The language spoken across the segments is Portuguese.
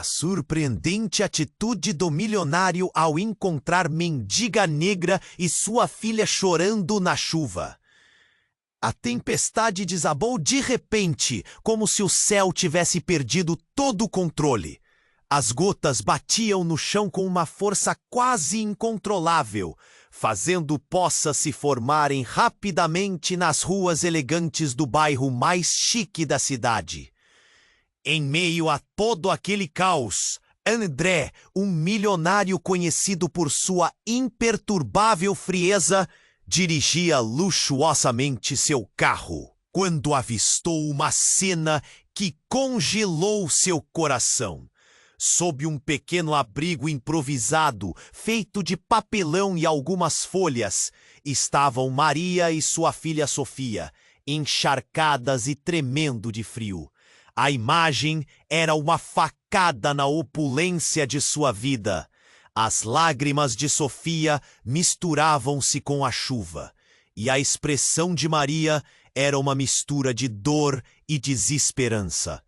surpreendente atitude do milionário ao encontrar mendiga negra e sua filha chorando na chuva. A tempestade desabou de repente, como se o céu tivesse perdido todo o controle. As gotas batiam no chão com uma força quase incontrolável, fazendo poças se formarem rapidamente nas ruas elegantes do bairro mais chique da cidade. Em meio a todo aquele caos, André, um milionário conhecido por sua imperturbável frieza, dirigia luxuosamente seu carro, quando avistou uma cena que congelou seu coração. Sob um pequeno abrigo improvisado, feito de papelão e algumas folhas, estavam Maria e sua filha Sofia, encharcadas e tremendo de frio. A imagem era uma facada na opulência de sua vida. As lágrimas de Sofia misturavam-se com a chuva, e a expressão de Maria era uma mistura de dor e desesperança.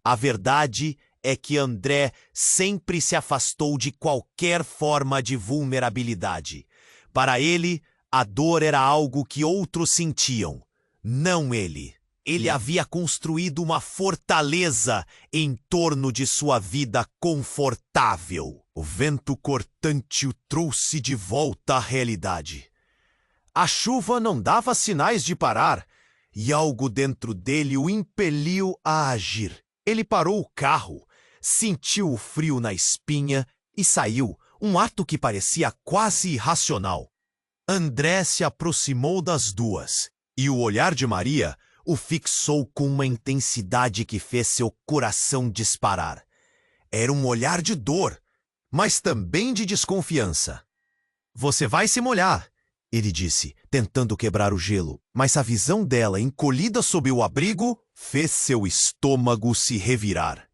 A verdade é que André sempre se afastou de qualquer forma de vulnerabilidade. Para ele, a dor era algo que outros sentiam, não ele. Ele havia construído uma fortaleza em torno de sua vida confortável. O vento cortante o trouxe de volta à realidade. A chuva não dava sinais de parar, e algo dentro dele o impeliu a agir. Ele parou o carro, sentiu o frio na espinha e saiu, um ato que parecia quase irracional. André se aproximou das duas, e o olhar de Maria o fixou com uma intensidade que fez seu coração disparar. Era um olhar de dor, mas também de desconfiança. "Você vai se molhar", ele disse, tentando quebrar o gelo, mas a visão dela, encolhida sob o abrigo, fez seu estômago se revirar.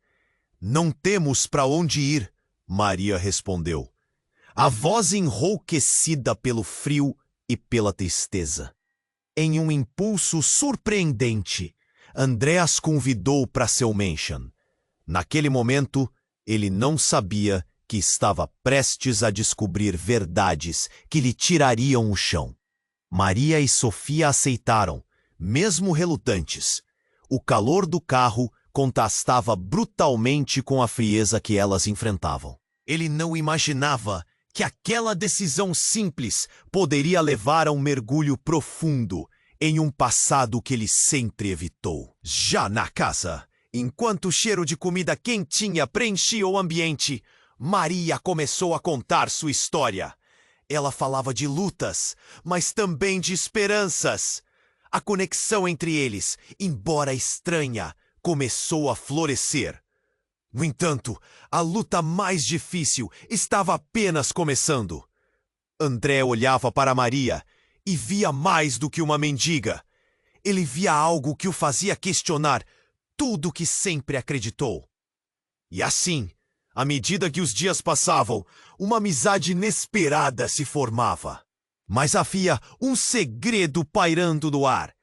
"Não temos para onde ir", Maria respondeu, a voz enrouquecida pelo frio e pela tristeza. Em um impulso surpreendente, André as convidou para seu mansion. Naquele momento, ele não sabia que estava prestes a descobrir verdades que lhe tirariam o chão. Maria e Sofia aceitaram, mesmo relutantes. O calor do carro contrastava brutalmente com a frieza que elas enfrentavam. Ele não imaginava que aquela decisão simples poderia levar a um mergulho profundo em um passado que ele sempre evitou. Já na casa, enquanto o cheiro de comida quentinha preenchia o ambiente, Maria começou a contar sua história. Ela falava de lutas, mas também de esperanças. A conexão entre eles, embora estranha, começou a florescer. No entanto, a luta mais difícil estava apenas começando. André olhava para Maria e via mais do que uma mendiga. Ele via algo que o fazia questionar tudo o que sempre acreditou. E assim, à medida que os dias passavam, uma amizade inesperada se formava. Mas havia um segredo pairando no ar,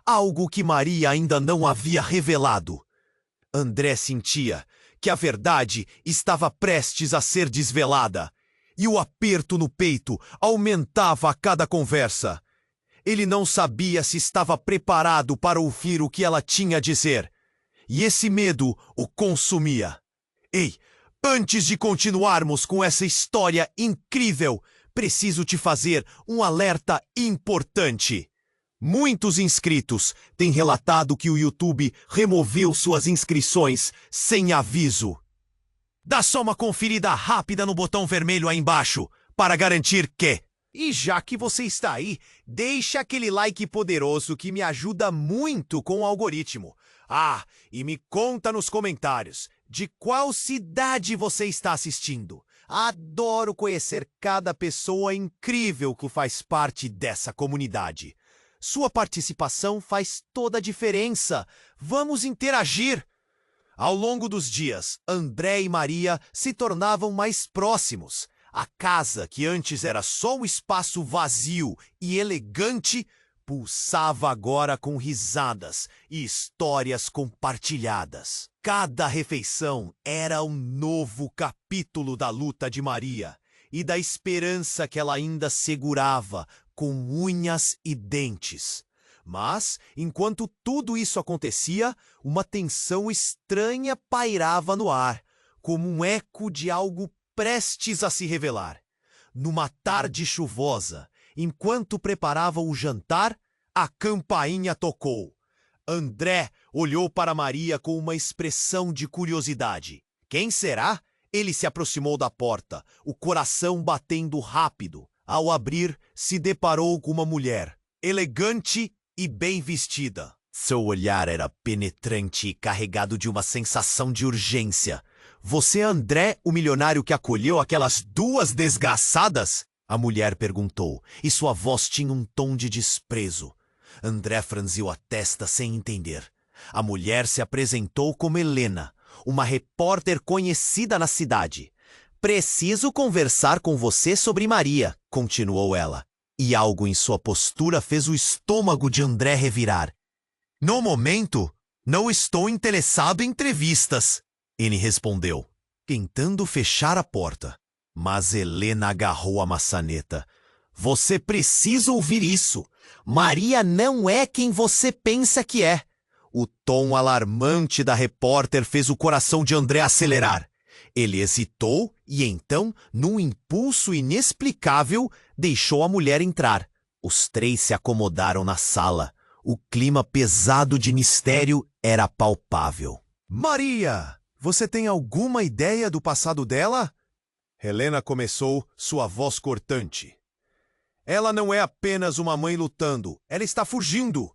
algo que Maria ainda não havia revelado. André sentia que a verdade estava prestes a ser desvelada, e o aperto no peito aumentava a cada conversa. Ele não sabia se estava preparado para ouvir o que ela tinha a dizer, e esse medo o consumia. "Ei, antes de continuarmos com essa história incrível, preciso te fazer um alerta importante. Muitos inscritos têm relatado que o YouTube removeu suas inscrições sem aviso. Dá só uma conferida rápida no botão vermelho aí embaixo para garantir que... E já que você está aí, deixa aquele like poderoso que me ajuda muito com o algoritmo. Ah, e me conta nos comentários de qual cidade você está assistindo. Adoro conhecer cada pessoa incrível que faz parte dessa comunidade. Sua participação faz toda a diferença. Vamos interagir! Ao longo dos dias, André e Maria se tornavam mais próximos. A casa, que antes era só um espaço vazio e elegante, pulsava agora com risadas e histórias compartilhadas. Cada refeição era um novo capítulo da luta de Maria e da esperança que ela ainda segurava com unhas e dentes. Mas, enquanto tudo isso acontecia, uma tensão estranha pairava no ar, como um eco de algo prestes a se revelar. Numa tarde chuvosa, enquanto preparava o jantar, a campainha tocou. André olhou para Maria com uma expressão de curiosidade. Quem será? Ele se aproximou da porta, o coração batendo rápido. Ao abrir, se deparou com uma mulher, elegante e bem vestida. Seu olhar era penetrante e carregado de uma sensação de urgência. Você é André, o milionário que acolheu aquelas duas desgraçadas? A mulher perguntou, e sua voz tinha um tom de desprezo. André franziu a testa sem entender. A mulher se apresentou como Helena, uma repórter conhecida na cidade. Preciso conversar com você sobre Maria, continuou ela. E algo em sua postura fez o estômago de André revirar. No momento, não estou interessado em entrevistas, ele respondeu, tentando fechar a porta. Mas Helena agarrou a maçaneta. Você precisa ouvir isso. Maria não é quem você pensa que é. O tom alarmante da repórter fez o coração de André acelerar. Ele hesitou e então, num impulso inexplicável, deixou a mulher entrar. Os três se acomodaram na sala. O clima pesado de mistério era palpável. Maria, você tem alguma ideia do passado dela? Helena começou, sua voz cortante. Ela não é apenas uma mãe lutando, ela está fugindo.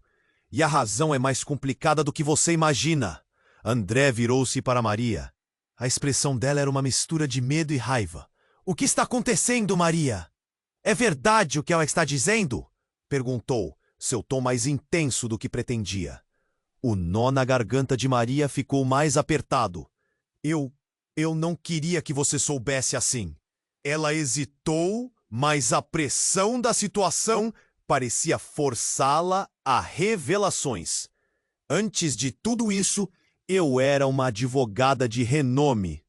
E a razão é mais complicada do que você imagina. André virou-se para Maria. A expressão dela era uma mistura de medo e raiva. O que está acontecendo, Maria? É verdade o que ela está dizendo? Perguntou, seu tom mais intenso do que pretendia. O nó na garganta de Maria ficou mais apertado. Eu não queria que você soubesse assim. Ela hesitou, mas a pressão da situação parecia forçá-la a revelações. Antes de tudo isso, eu era uma advogada de renome,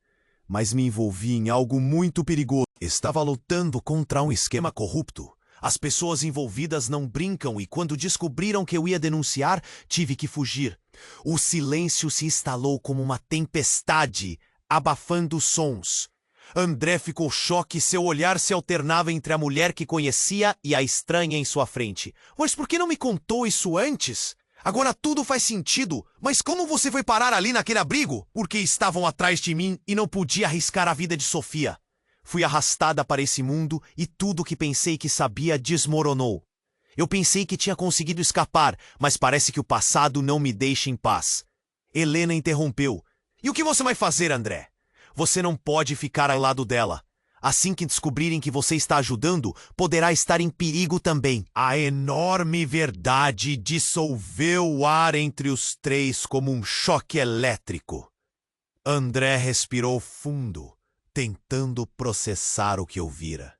mas me envolvi em algo muito perigoso. Estava lutando contra um esquema corrupto. As pessoas envolvidas não brincam e quando descobriram que eu ia denunciar, tive que fugir. O silêncio se instalou como uma tempestade, abafando os sons. André ficou choque e seu olhar se alternava entre a mulher que conhecia e a estranha em sua frente. Mas por que não me contou isso antes? Agora tudo faz sentido, mas como você foi parar ali naquele abrigo? Porque estavam atrás de mim e não podia arriscar a vida de Sofia. Fui arrastada para esse mundo e tudo que pensei que sabia desmoronou. Eu pensei que tinha conseguido escapar, mas parece que o passado não me deixa em paz. Helena interrompeu. E o que você vai fazer, André? Você não pode ficar ao lado dela. Assim que descobrirem que você está ajudando, poderá estar em perigo também. A enorme verdade dissolveu o ar entre os três como um choque elétrico. André respirou fundo, tentando processar o que ouvira.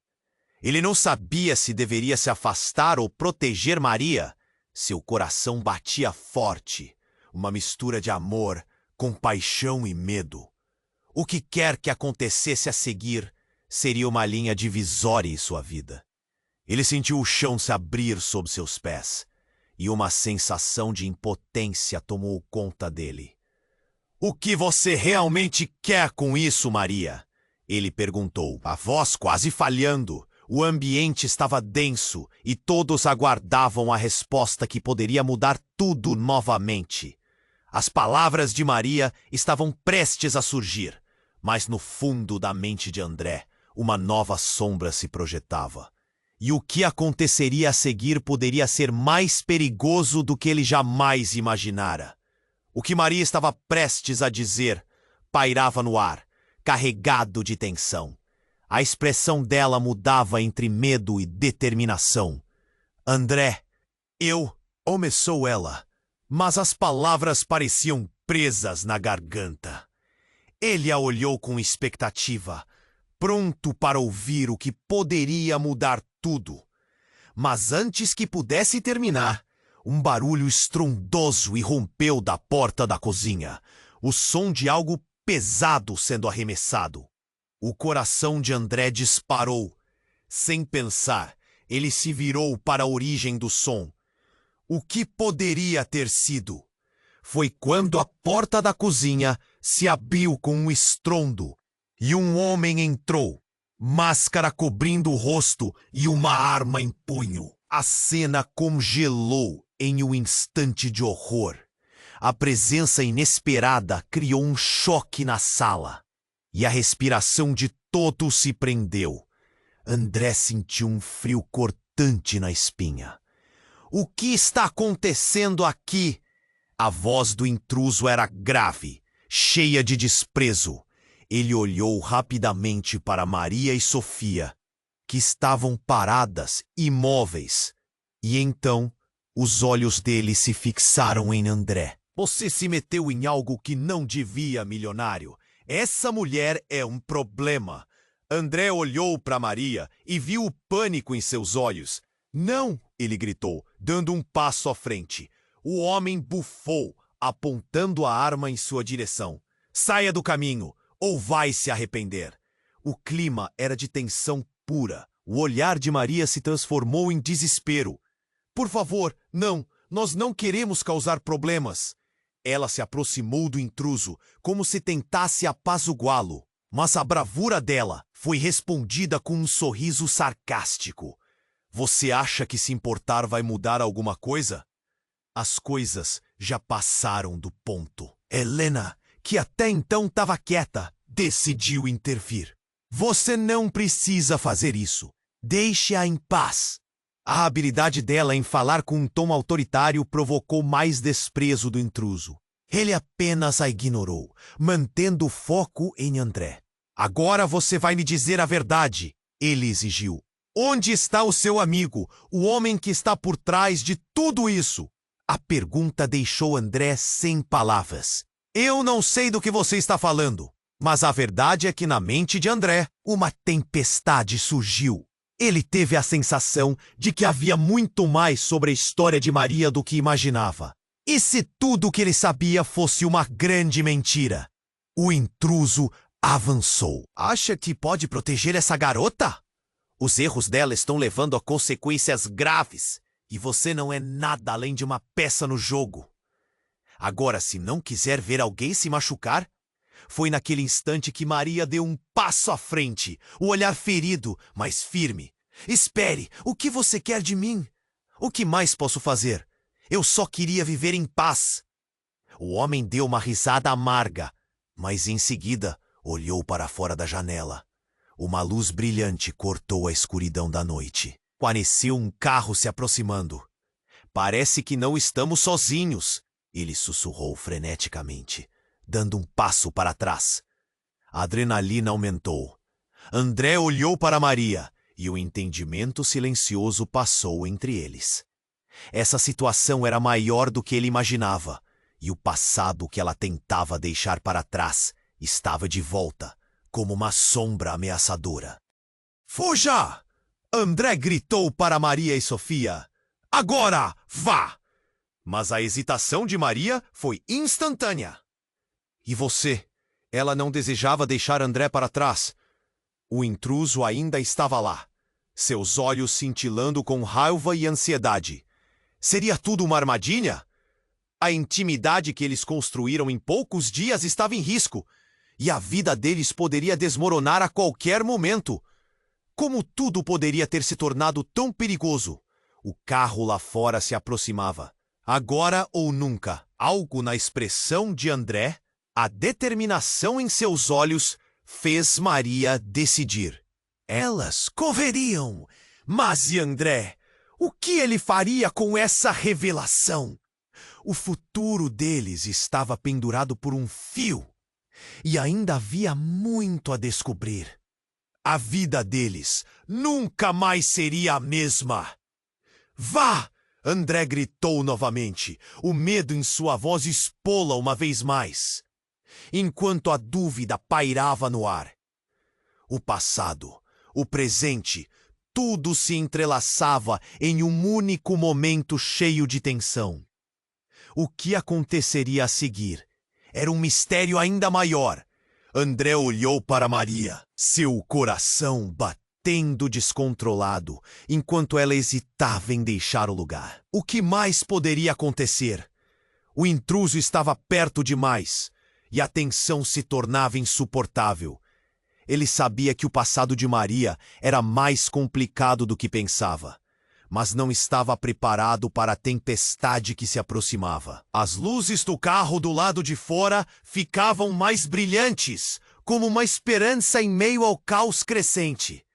Ele não sabia se deveria se afastar ou proteger Maria. Seu coração batia forte, uma mistura de amor, compaixão e medo. O que quer que acontecesse a seguir seria uma linha divisória em sua vida. Ele sentiu o chão se abrir sob seus pés e uma sensação de impotência tomou conta dele. O que você realmente quer com isso, Maria? Ele perguntou, a voz quase falhando. O ambiente estava denso e todos aguardavam a resposta que poderia mudar tudo novamente. As palavras de Maria estavam prestes a surgir, mas no fundo da mente de André, uma nova sombra se projetava. E o que aconteceria a seguir poderia ser mais perigoso do que ele jamais imaginara. O que Maria estava prestes a dizer pairava no ar, carregado de tensão. A expressão dela mudava entre medo e determinação. André, começou ela, mas as palavras pareciam presas na garganta. Ele a olhou com expectativa, pronto para ouvir o que poderia mudar tudo. Mas antes que pudesse terminar, um barulho estrondoso irrompeu da porta da cozinha. O som de algo pesado sendo arremessado. O coração de André disparou. Sem pensar, ele se virou para a origem do som. O que poderia ter sido? Foi quando a porta da cozinha se abriu com um estrondo e um homem entrou, máscara cobrindo o rosto e uma arma em punho. A cena congelou em um instante de horror. A presença inesperada criou um choque na sala e a respiração de todos se prendeu. André sentiu um frio cortante na espinha. O que está acontecendo aqui? A voz do intruso era grave, cheia de desprezo. Ele olhou rapidamente para Maria e Sofia, que estavam paradas, imóveis. E então, os olhos dele se fixaram em André. Você se meteu em algo que não devia, milionário. Essa mulher é um problema. André olhou para Maria e viu o pânico em seus olhos. Não, ele gritou, dando um passo à frente. O homem bufou, apontando a arma em sua direção. Saia do caminho, ou vai se arrepender. O clima era de tensão pura. O olhar de Maria se transformou em desespero. Por favor, não, nós não queremos causar problemas. Ela se aproximou do intruso, como se tentasse apaziguá-lo. Mas a bravura dela foi respondida com um sorriso sarcástico. Você acha que se importar vai mudar alguma coisa? As coisas já passaram do ponto. Helena, que até então estava quieta, decidiu intervir. Você não precisa fazer isso. Deixe-a em paz. A habilidade dela em falar com um tom autoritário provocou mais desprezo do intruso. Ele apenas a ignorou, mantendo o foco em André. Agora você vai me dizer a verdade, ele exigiu. Onde está o seu amigo, o homem que está por trás de tudo isso? A pergunta deixou André sem palavras. Eu não sei do que você está falando, mas a verdade é que na mente de André, uma tempestade surgiu. Ele teve a sensação de que havia muito mais sobre a história de Maria do que imaginava. E se tudo o que ele sabia fosse uma grande mentira? O intruso avançou. Acha que pode proteger essa garota? Os erros dela estão levando a consequências graves, e você não é nada além de uma peça no jogo. Agora, se não quiser ver alguém se machucar... Foi naquele instante que Maria deu um passo à frente, o olhar ferido, mas firme. Espere, o que você quer de mim? O que mais posso fazer? Eu só queria viver em paz. O homem deu uma risada amarga, mas em seguida olhou para fora da janela. Uma luz brilhante cortou a escuridão da noite. Pareceu um carro se aproximando. Parece que não estamos sozinhos, ele sussurrou freneticamente, dando um passo para trás. A adrenalina aumentou. André olhou para Maria e o entendimento silencioso passou entre eles. Essa situação era maior do que ele imaginava, e o passado que ela tentava deixar para trás estava de volta, como uma sombra ameaçadora. Fuja! André gritou para Maria e Sofia. Agora, vá! Mas a hesitação de Maria foi instantânea. E você? Ela não desejava deixar André para trás. O intruso ainda estava lá, seus olhos cintilando com raiva e ansiedade. Seria tudo uma armadilha? A intimidade que eles construíram em poucos dias estava em risco, e a vida deles poderia desmoronar a qualquer momento. Como tudo poderia ter se tornado tão perigoso? O carro lá fora se aproximava. Agora ou nunca, algo na expressão de André, a determinação em seus olhos, fez Maria decidir. Elas correriam, mas e André? O que ele faria com essa revelação? O futuro deles estava pendurado por um fio, e ainda havia muito a descobrir. A vida deles nunca mais seria a mesma. Vá! André gritou novamente, o medo em sua voz expô-la uma vez mais, enquanto a dúvida pairava no ar. O passado, o presente, tudo se entrelaçava em um único momento cheio de tensão. O que aconteceria a seguir era um mistério ainda maior. André olhou para Maria, seu coração batendo descontrolado, enquanto ela hesitava em deixar o lugar. O que mais poderia acontecer? O intruso estava perto demais, e a tensão se tornava insuportável. Ele sabia que o passado de Maria era mais complicado do que pensava, mas não estava preparado para a tempestade que se aproximava. As luzes do carro do lado de fora ficavam mais brilhantes, como uma esperança em meio ao caos crescente.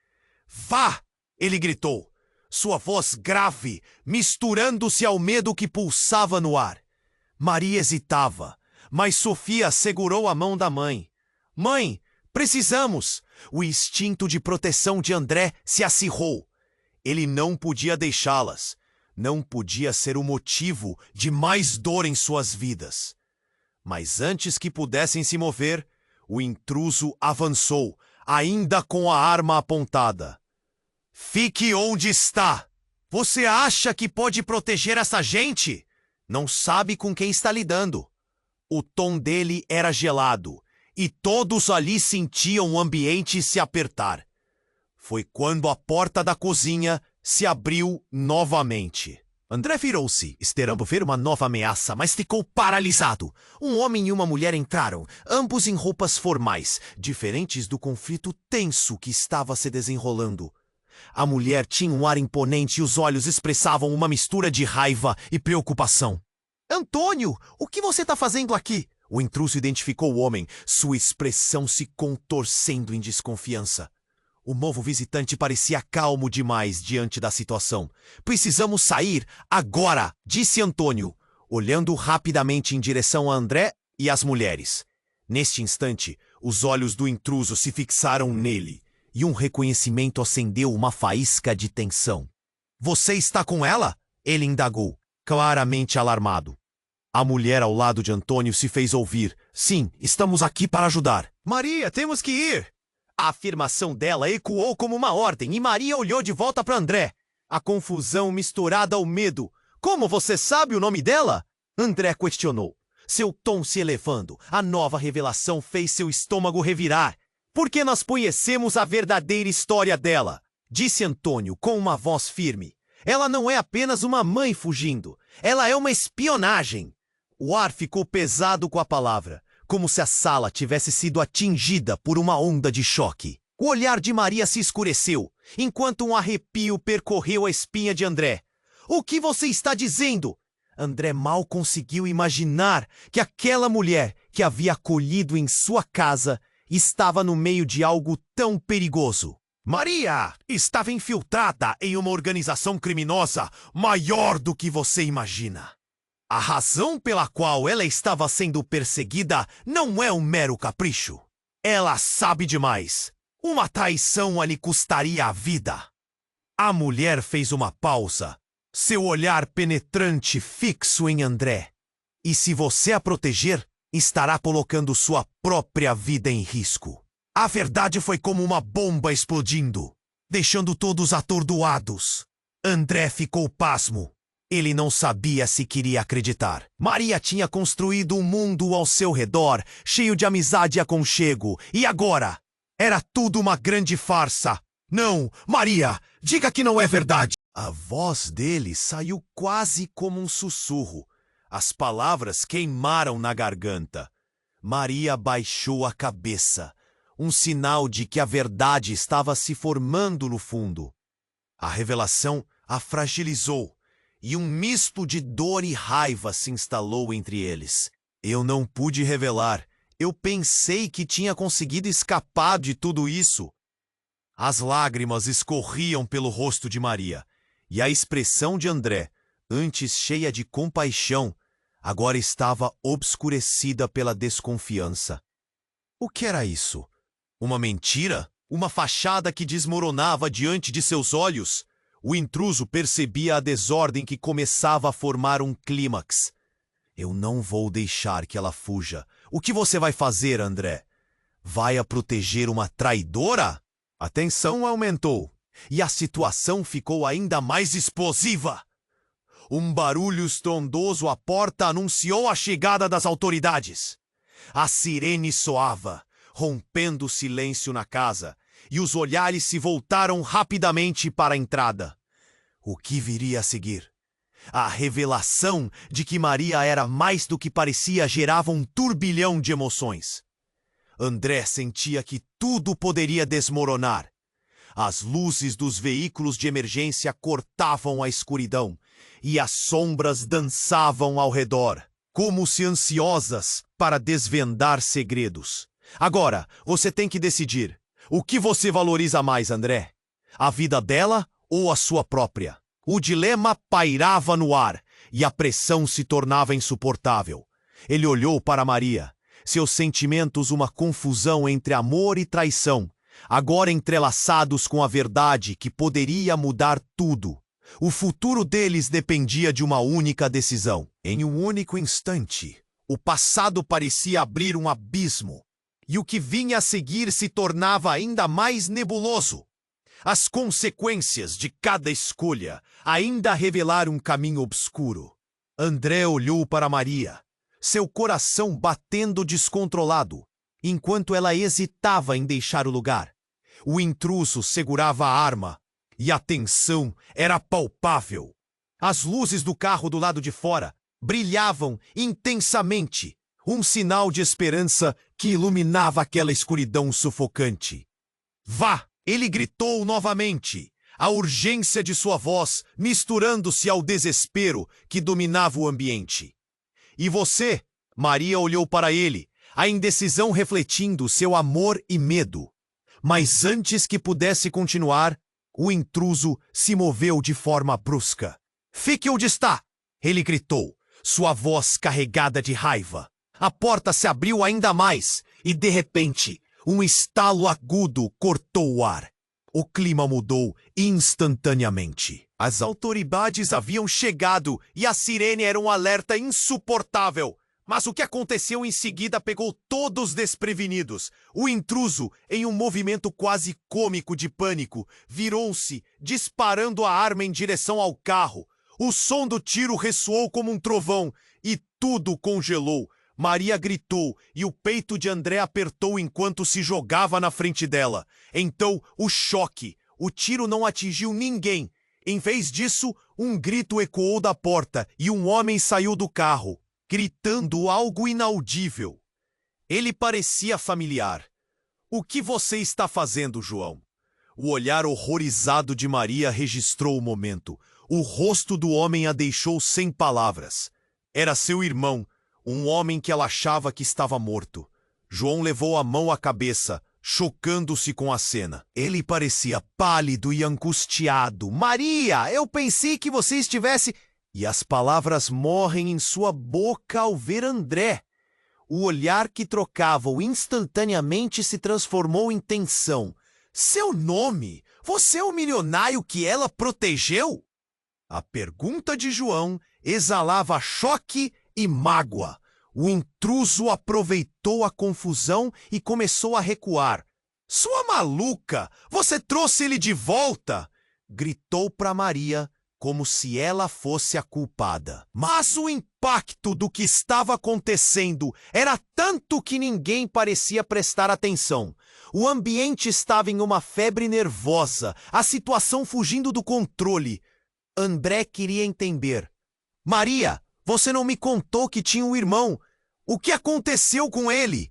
"Vá!" ele gritou, sua voz grave, misturando-se ao medo que pulsava no ar. Maria hesitava, mas Sofia segurou a mão da mãe. "Mãe, precisamos!" O instinto de proteção de André se acirrou. Ele não podia deixá-las. Não podia ser o motivo de mais dor em suas vidas. Mas antes que pudessem se mover, o intruso avançou, ainda com a arma apontada. "Fique onde está! Você acha que pode proteger essa gente? Não sabe com quem está lidando." O tom dele era gelado, e todos ali sentiam o ambiente se apertar. Foi quando a porta da cozinha se abriu novamente. André virou-se, esperando ver uma nova ameaça, mas ficou paralisado. Um homem e uma mulher entraram, ambos em roupas formais, diferentes do conflito tenso que estava se desenrolando. A mulher tinha um ar imponente e os olhos expressavam uma mistura de raiva e preocupação. "Antônio, o que você está fazendo aqui?" O intruso identificou o homem, sua expressão se contorcendo em desconfiança. O novo visitante parecia calmo demais diante da situação. "Precisamos sair agora", disse Antônio, olhando rapidamente em direção a André e às mulheres. Neste instante, os olhos do intruso se fixaram nele, e um reconhecimento acendeu uma faísca de tensão. "Você está com ela?" ele indagou, claramente alarmado. A mulher ao lado de Antônio se fez ouvir. "Sim, estamos aqui para ajudar." "Maria, temos que ir!" A afirmação dela ecoou como uma ordem e Maria olhou de volta para André. A confusão misturada ao medo. "Como você sabe o nome dela?" André questionou, seu tom se elevando. A nova revelação fez seu estômago revirar. "Porque nós conhecemos a verdadeira história dela", disse Antônio com uma voz firme. "Ela não é apenas uma mãe fugindo. Ela é uma espionagem." O ar ficou pesado com a palavra, como se a sala tivesse sido atingida por uma onda de choque. O olhar de Maria se escureceu, enquanto um arrepio percorreu a espinha de André. "O que você está dizendo?" André mal conseguiu imaginar que aquela mulher que havia acolhido em sua casa estava no meio de algo tão perigoso. "Maria estava infiltrada em uma organização criminosa maior do que você imagina. A razão pela qual ela estava sendo perseguida não é um mero capricho. Ela sabe demais. Uma traição a lhe custaria a vida." A mulher fez uma pausa, seu olhar penetrante fixo em André. "E se você a proteger, estará colocando sua própria vida em risco." A verdade foi como uma bomba explodindo, deixando todos atordoados. André ficou pasmo. Ele não sabia se queria acreditar. Maria tinha construído um mundo ao seu redor, cheio de amizade e aconchego. E agora? Era tudo uma grande farsa. "Não, Maria, diga que não é verdade." A voz dele saiu quase como um sussurro. As palavras queimaram na garganta. Maria baixou a cabeça, um sinal de que a verdade estava se formando no fundo. A revelação a fragilizou. E um misto de dor e raiva se instalou entre eles. "Eu não pude revelar. Eu pensei que tinha conseguido escapar de tudo isso." As lágrimas escorriam pelo rosto de Maria, e a expressão de André, antes cheia de compaixão, agora estava obscurecida pela desconfiança. O que era isso? Uma mentira? Uma fachada que desmoronava diante de seus olhos? O intruso percebia a desordem que começava a formar um clímax. "Eu não vou deixar que ela fuja. O que você vai fazer, André? Vai a proteger uma traidora?" A tensão aumentou. E a situação ficou ainda mais explosiva. Um barulho estrondoso à porta anunciou a chegada das autoridades. A sirene soava, rompendo o silêncio na casa, e os olhares se voltaram rapidamente para a entrada. O que viria a seguir? A revelação de que Maria era mais do que parecia gerava um turbilhão de emoções. André sentia que tudo poderia desmoronar. As luzes dos veículos de emergência cortavam a escuridão e as sombras dançavam ao redor, como se ansiosas para desvendar segredos. Agora, você tem que decidir. O que você valoriza mais, André? A vida dela ou a sua própria? O dilema pairava no ar e a pressão se tornava insuportável. Ele olhou para Maria, seus sentimentos uma confusão entre amor e traição, agora entrelaçados com a verdade que poderia mudar tudo. O futuro deles dependia de uma única decisão. Em um único instante, o passado parecia abrir um abismo, e o que vinha a seguir se tornava ainda mais nebuloso. As consequências de cada escolha ainda revelaram um caminho obscuro. André olhou para Maria, seu coração batendo descontrolado, enquanto ela hesitava em deixar o lugar. O intruso segurava a arma, e a tensão era palpável. As luzes do carro do lado de fora brilhavam intensamente, um sinal de esperança que iluminava aquela escuridão sufocante. Vá! Ele gritou novamente, a urgência de sua voz misturando-se ao desespero que dominava o ambiente. E você? Maria olhou para ele, a indecisão refletindo seu amor e medo. Mas antes que pudesse continuar, o intruso se moveu de forma brusca. Fique onde está! Ele gritou, sua voz carregada de raiva. A porta se abriu ainda mais e, de repente, um estalo agudo cortou o ar. O clima mudou instantaneamente. As autoridades haviam chegado e a sirene era um alerta insuportável. Mas o que aconteceu em seguida pegou todos desprevenidos. O intruso, em um movimento quase cômico de pânico, virou-se, disparando a arma em direção ao carro. O som do tiro ressoou como um trovão e tudo congelou. Maria gritou e o peito de André apertou enquanto se jogava na frente dela. Então, o choque. O tiro não atingiu ninguém. Em vez disso, um grito ecoou da porta e um homem saiu do carro, gritando algo inaudível. Ele parecia familiar. O que você está fazendo, João? O olhar horrorizado de Maria registrou o momento. O rosto do homem a deixou sem palavras. Era seu irmão. Um homem que ela achava que estava morto. João levou a mão à cabeça, chocando-se com a cena. Ele parecia pálido e angustiado. Maria, eu pensei que você estivesse... E as palavras morrem em sua boca ao ver André. O olhar que trocavam instantaneamente se transformou em tensão. Seu nome? Você é o milionário que ela protegeu? A pergunta de João exalava choque e mágoa. O intruso aproveitou a confusão e começou a recuar. Sua maluca! Você trouxe ele de volta! Gritou para Maria, como se ela fosse a culpada. Mas o impacto do que estava acontecendo era tanto que ninguém parecia prestar atenção. O ambiente estava em uma febre nervosa, a situação fugindo do controle. André queria entender. Maria! Você não me contou que tinha um irmão. O que aconteceu com ele?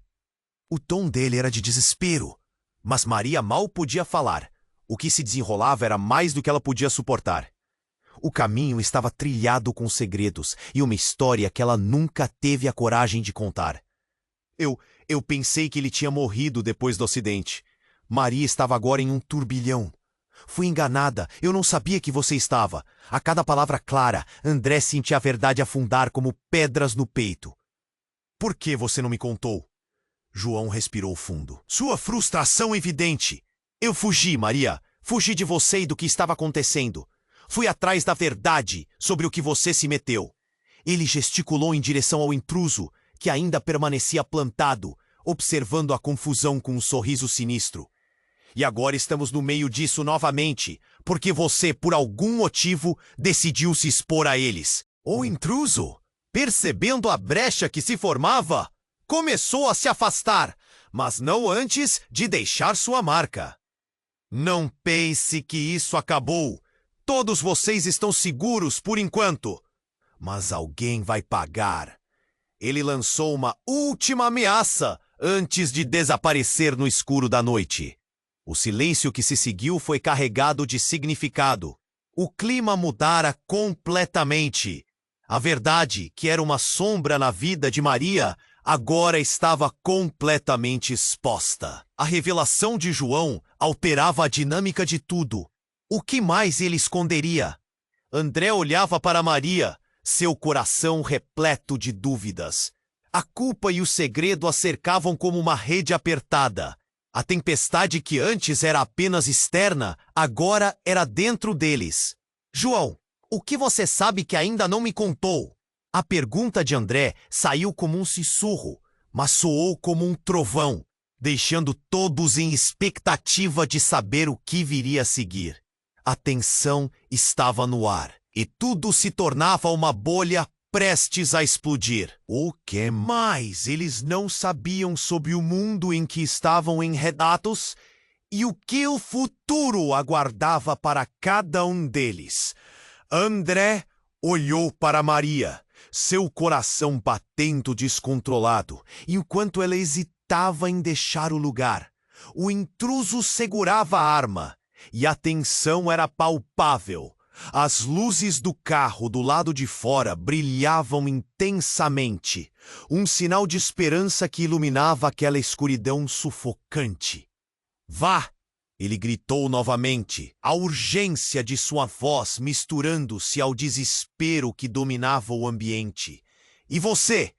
O tom dele era de desespero, mas Maria mal podia falar. O que se desenrolava era mais do que ela podia suportar. O caminho estava trilhado com segredos e uma história que ela nunca teve a coragem de contar. Eu pensei que ele tinha morrido depois do acidente. Maria estava agora em um turbilhão. Fui enganada, eu não sabia que você estava. A cada palavra clara, André sentia a verdade afundar como pedras no peito. Por que você não me contou? João respirou fundo. Sua frustração é evidente. Eu fugi, Maria. Fugi de você e do que estava acontecendo. Fui atrás da verdade sobre o que você se meteu. Ele gesticulou em direção ao intruso, que ainda permanecia plantado, observando a confusão com um sorriso sinistro. E agora estamos no meio disso novamente, porque você, por algum motivo, decidiu se expor a eles. O intruso, percebendo a brecha que se formava, começou a se afastar, mas não antes de deixar sua marca. Não pense que isso acabou. Todos vocês estão seguros por enquanto. Mas alguém vai pagar. Ele lançou uma última ameaça antes de desaparecer no escuro da noite. O silêncio que se seguiu foi carregado de significado. O clima mudara completamente. A verdade, que era uma sombra na vida de Maria, agora estava completamente exposta. A revelação de João alterava a dinâmica de tudo. O que mais ele esconderia? André olhava para Maria, seu coração repleto de dúvidas. A culpa e o segredo a cercavam como uma rede apertada. A tempestade que antes era apenas externa, agora era dentro deles. João, o que você sabe que ainda não me contou? A pergunta de André saiu como um sussurro, mas soou como um trovão, deixando todos em expectativa de saber o que viria a seguir. A tensão estava no ar, e tudo se tornava uma bolha prestes a explodir. O que mais eles não sabiam sobre o mundo em que estavam enredados e o que o futuro aguardava para cada um deles? André olhou para Maria, seu coração batendo descontrolado, enquanto ela hesitava em deixar o lugar. O intruso segurava a arma, e a tensão era palpável. As luzes do carro do lado de fora brilhavam intensamente, um sinal de esperança que iluminava aquela escuridão sufocante. Vá! Ele gritou novamente, a urgência de sua voz misturando-se ao desespero que dominava o ambiente. E você?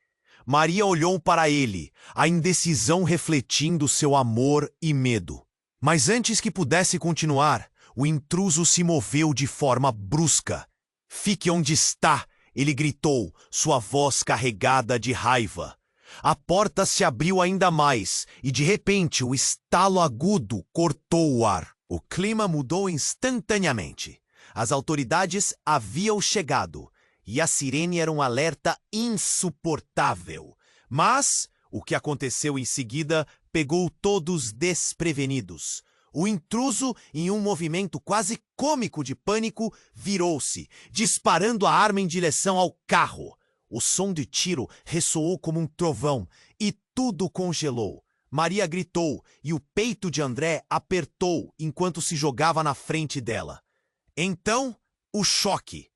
Maria olhou para ele, a indecisão refletindo seu amor e medo. Mas antes que pudesse continuar, o intruso se moveu de forma brusca. Fique onde está, ele gritou, sua voz carregada de raiva. A porta se abriu ainda mais e, de repente, o estalo agudo cortou o ar. O clima mudou instantaneamente. As autoridades haviam chegado e a sirene era um alerta insuportável. Mas o que aconteceu em seguida pegou todos desprevenidos. O intruso, em um movimento quase cômico de pânico, virou-se, disparando a arma em direção ao carro. O som de tiro ressoou como um trovão e tudo congelou. Maria gritou e o peito de André apertou enquanto se jogava na frente dela. Então, o choque.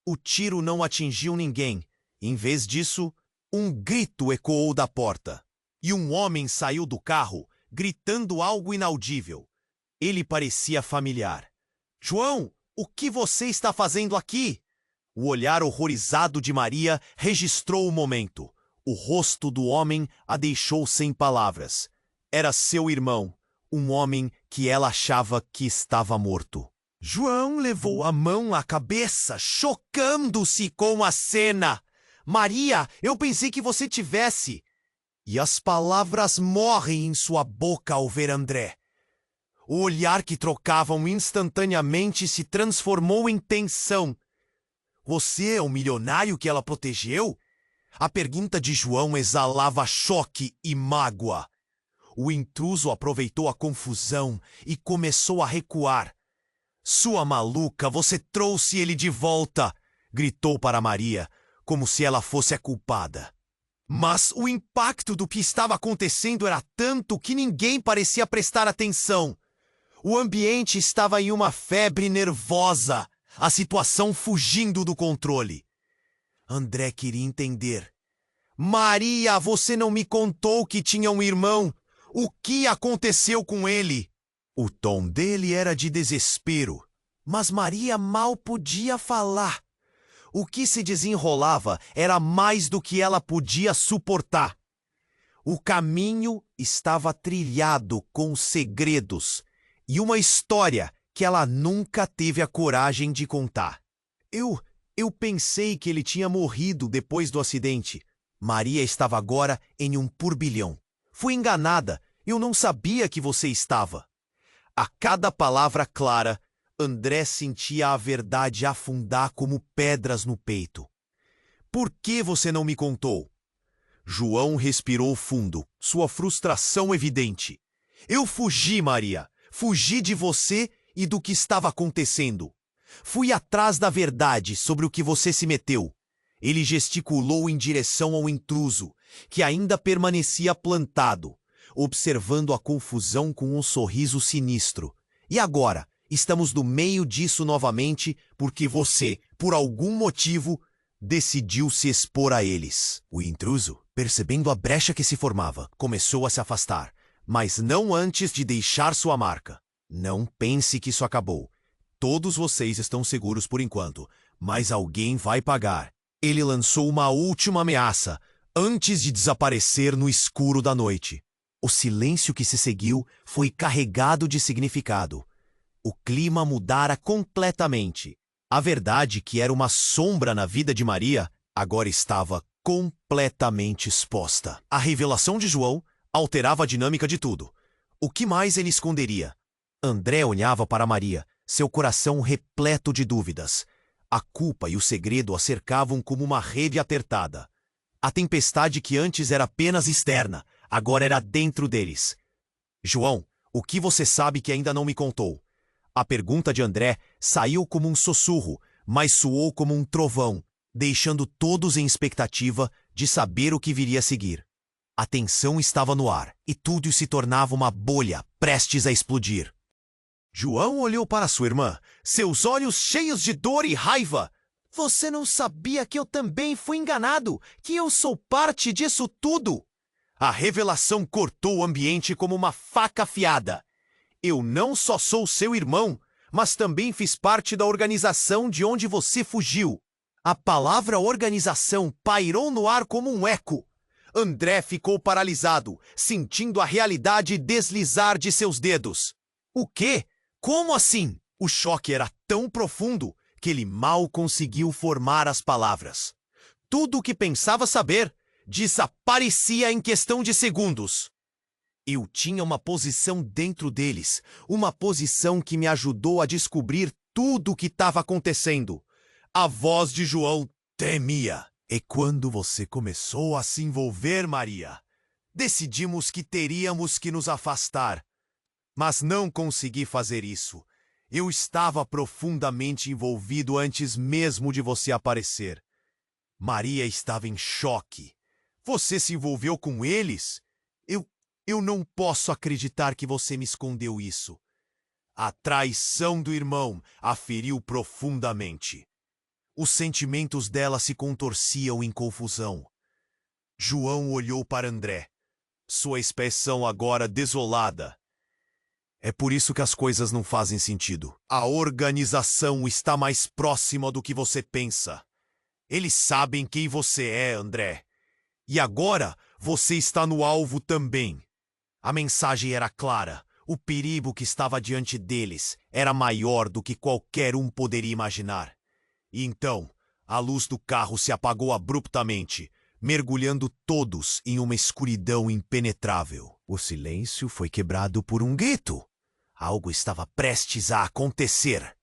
O tiro não atingiu ninguém. Em vez disso, um grito ecoou da porta. E um homem saiu do carro, gritando algo inaudível. Ele parecia familiar. João, o que você está fazendo aqui? O olhar horrorizado de Maria registrou o momento. O rosto do homem a deixou sem palavras. Era seu irmão, um homem que ela achava que estava morto. João levou a mão à cabeça, chocando-se com a cena. Maria, eu pensei que você tivesse. E as palavras morrem em sua boca ao ver André. O olhar que trocavam instantaneamente se transformou em tensão. Você é o milionário que ela protegeu? A pergunta de João exalava choque e mágoa. O intruso aproveitou a confusão e começou a recuar. Sua maluca, você trouxe ele de volta! Gritou para Maria, como se ela fosse a culpada. Mas o impacto do que estava acontecendo era tanto que ninguém parecia prestar atenção. O ambiente estava em uma febre nervosa, a situação fugindo do controle. André queria entender. Maria, você não me contou que tinha um irmão. O que aconteceu com ele? O tom dele era de desespero, mas Maria mal podia falar. O que se desenrolava era mais do que ela podia suportar. O caminho estava trilhado com segredos e uma história que ela nunca teve a coragem de contar. Eu pensei que ele tinha morrido depois do acidente. Maria estava agora em um turbilhão. Fui enganada. Eu não sabia que você estava. A cada palavra clara, André sentia a verdade afundar como pedras no peito. Por que você não me contou? João respirou fundo, sua frustração evidente. Eu fugi, Maria. Fugi de você e do que estava acontecendo. Fui atrás da verdade sobre o que você se meteu. Ele gesticulou em direção ao intruso, que ainda permanecia plantado, observando a confusão com um sorriso sinistro. E agora, estamos no meio disso novamente porque você, por algum motivo, decidiu se expor a eles. O intruso, percebendo a brecha que se formava, começou a se afastar, mas não antes de deixar sua marca. Não pense que isso acabou. Todos vocês estão seguros por enquanto, mas alguém vai pagar. Ele lançou uma última ameaça, antes de desaparecer no escuro da noite. O silêncio que se seguiu foi carregado de significado. O clima mudara completamente. A verdade, que era uma sombra na vida de Maria, agora estava completamente exposta. A revelação de João alterava a dinâmica de tudo. O que mais ele esconderia? André olhava para Maria, seu coração repleto de dúvidas. A culpa e o segredo a cercavam como uma rede apertada. A tempestade que antes era apenas externa, agora era dentro deles. João, o que você sabe que ainda não me contou? A pergunta de André saiu como um sussurro, mas soou como um trovão, deixando todos em expectativa de saber o que viria a seguir. A tensão estava no ar, e tudo se tornava uma bolha prestes a explodir. João olhou para sua irmã, seus olhos cheios de dor e raiva. Você não sabia que eu também fui enganado, que eu sou parte disso tudo? A revelação cortou o ambiente como uma faca afiada. Eu não só sou seu irmão, mas também fiz parte da organização de onde você fugiu. A palavra organização pairou no ar como um eco. André ficou paralisado, sentindo a realidade deslizar de seus dedos. O quê? Como assim? O choque era tão profundo que ele mal conseguiu formar as palavras. Tudo o que pensava saber desaparecia em questão de segundos. Eu tinha uma posição dentro deles, uma posição que me ajudou a descobrir tudo o que estava acontecendo. A voz de João tremia. E quando você começou a se envolver, Maria, decidimos que teríamos que nos afastar. Mas não consegui fazer isso. Eu estava profundamente envolvido antes mesmo de você aparecer. Maria estava em choque. Você se envolveu com eles? Eu não posso acreditar que você me escondeu isso. A traição do irmão a feriu profundamente. Os sentimentos dela se contorciam em confusão. João olhou para André, sua expressão agora desolada. É por isso que as coisas não fazem sentido. A organização está mais próxima do que você pensa. Eles sabem quem você é, André. E agora você está no alvo também. A mensagem era clara. O perigo que estava diante deles era maior do que qualquer um poderia imaginar. E então, a luz do carro se apagou abruptamente, mergulhando todos em uma escuridão impenetrável. O silêncio foi quebrado por um grito. Algo estava prestes a acontecer.